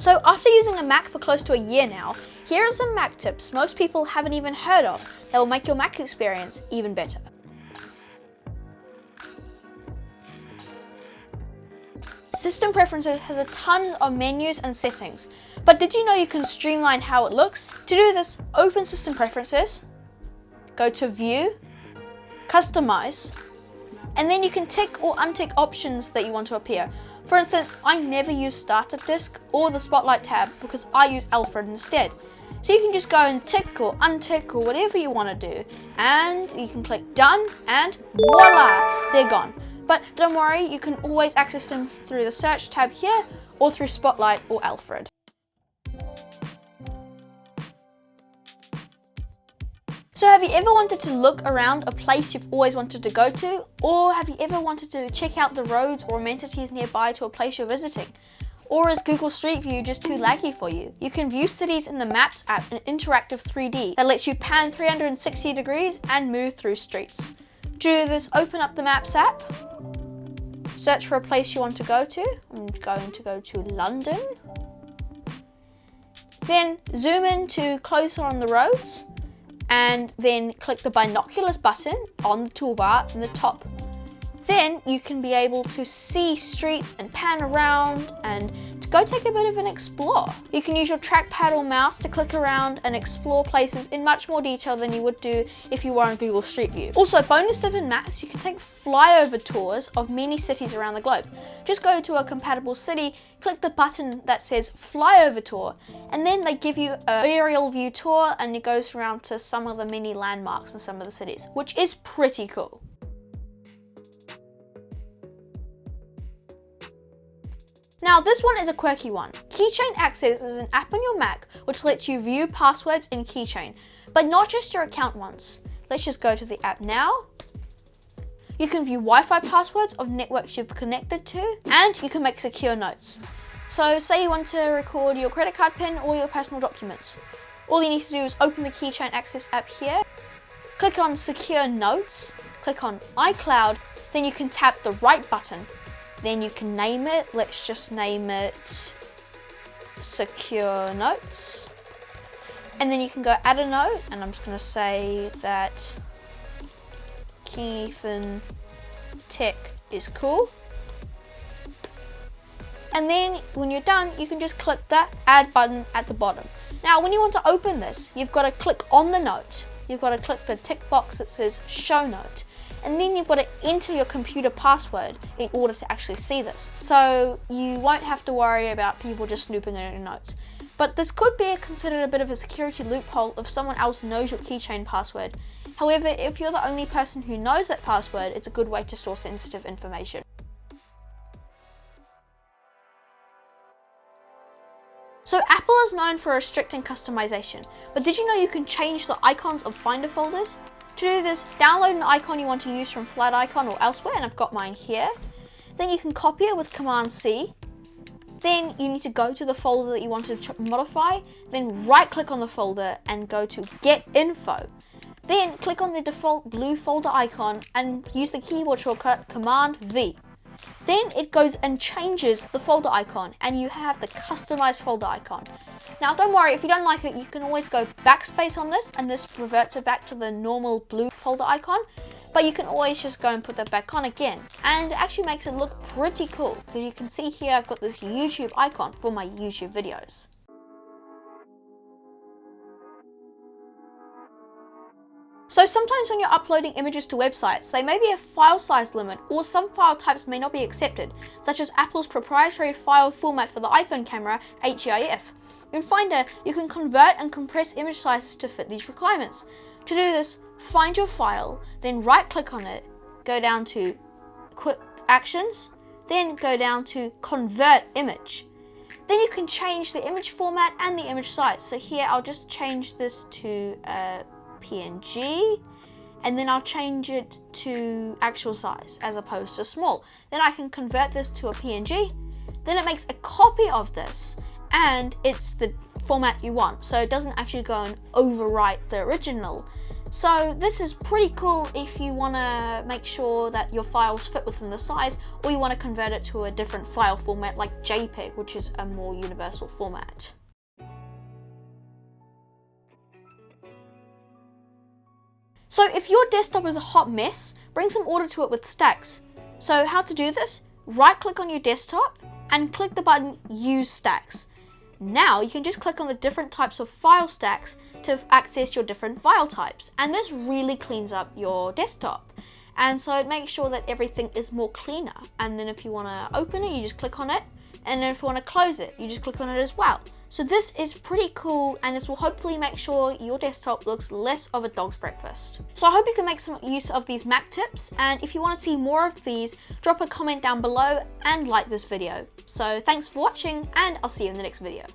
So after using a Mac for close to a year now, here are some Mac tips most people haven't even heard of that will make your Mac experience even better. System Preferences has a ton of menus and settings, but did you know you can streamline how it looks? To do this, open System Preferences, go to View, Customize, and then you can tick or untick options that you want to appear. For instance, I never use Starter Disk or the Spotlight tab because I use Alfred instead. So you can just go and tick or untick or whatever you want to do, and you can click Done, and voila, they're gone. But don't worry, you can always access them through the Search tab here or through Spotlight or Alfred. So have you ever wanted to look around a place you've always wanted to go to? Or have you ever wanted to check out the roads or amenities nearby to a place you're visiting? Or is Google Street View just too laggy for you? You can view cities in the Maps app in interactive 3D that lets you pan 360 degrees and move through streets. To do this, open up the Maps app, search for a place you want to go to. I'm going to go to London. Then zoom in to closer on the roads, and then click the binoculars button on the toolbar in the top. Then you can be able to see streets and pan around and to go take a bit of an explore. You can use your trackpad or mouse to click around and explore places in much more detail than you would do if you were on Google Street View. Also, bonus tip in Maps, you can take flyover tours of many cities around the globe. Just go to a compatible city, click the button that says flyover tour, and then they give you an aerial view tour and it goes around to some of the many landmarks in some of the cities, which is pretty cool. Now this one is a quirky one. Keychain Access is an app on your Mac which lets you view passwords in Keychain, but not just your account ones. Let's just go to the app now. You can view Wi-Fi passwords of networks you've connected to, and you can make secure notes. So say you want to record your credit card PIN or your personal documents. All you need to do is open the Keychain Access app here, click on Secure Notes, click on iCloud, then you can tap the right button. Then you can name it. Let's just name it Secure Notes. And then you can go add a note, and I'm just going to say that KingEthan Tech is cool. And then when you're done, you can just click that add button at the bottom. Now, when you want to open this, you've got to click on the note. You've got to click the tick box that says Show Note. And then you've got to enter your computer password in order to actually see this. So you won't have to worry about people just snooping in your notes. But this could be considered a bit of a security loophole if someone else knows your keychain password. However, if you're the only person who knows that password, it's a good way to store sensitive information. So Apple is known for restricting customization, but did you know you can change the icons of Finder folders? To do this, download an icon you want to use from Flat Icon or elsewhere, and I've got mine here. Then you can copy it with Command C. Then you need to go to the folder that you want to modify, then right click on the folder and go to Get Info. Then click on the default blue folder icon and use the keyboard shortcut Command V. Then it goes and changes the folder icon and you have the customized folder icon. Now don't worry, if you don't like it, you can always go backspace on this and this reverts it back to the normal blue folder icon. But you can always just go and put that back on again. And it actually makes it look pretty cool because you can see here I've got this YouTube icon for my YouTube videos. So sometimes when you're uploading images to websites, there may be a file size limit or some file types may not be accepted, such as Apple's proprietary file format for the iPhone camera, HEIF. In Finder, you can convert and compress image sizes to fit these requirements. To do this, find your file, then right click on it, go down to Quick Actions, then go down to Convert Image. Then you can change the image format and the image size. So here I'll just change this to PNG, and then I'll change it to actual size as opposed to small. Then I can convert this to a PNG, then it makes a copy of this and it's the format you want, so it doesn't actually go and overwrite the original. So this is pretty cool if you want to make sure that your files fit within the size, or you want to convert it to a different file format like JPEG, which is a more universal format. So if your desktop is a hot mess, bring some order to it with stacks. So how to do this? Right click on your desktop and click the button Use Stacks. Now you can just click on the different types of file stacks to access your different file types, and this really cleans up your desktop. And so it makes sure that everything is more cleaner. And then if you want to open it, you just click on it, and then if you want to close it, you just click on it as well. So this is pretty cool, and this will hopefully make sure your desktop looks less of a dog's breakfast. So I hope you can make some use of these Mac tips, and if you want to see more of these, drop a comment down below and like this video. So thanks for watching, and I'll see you in the next video.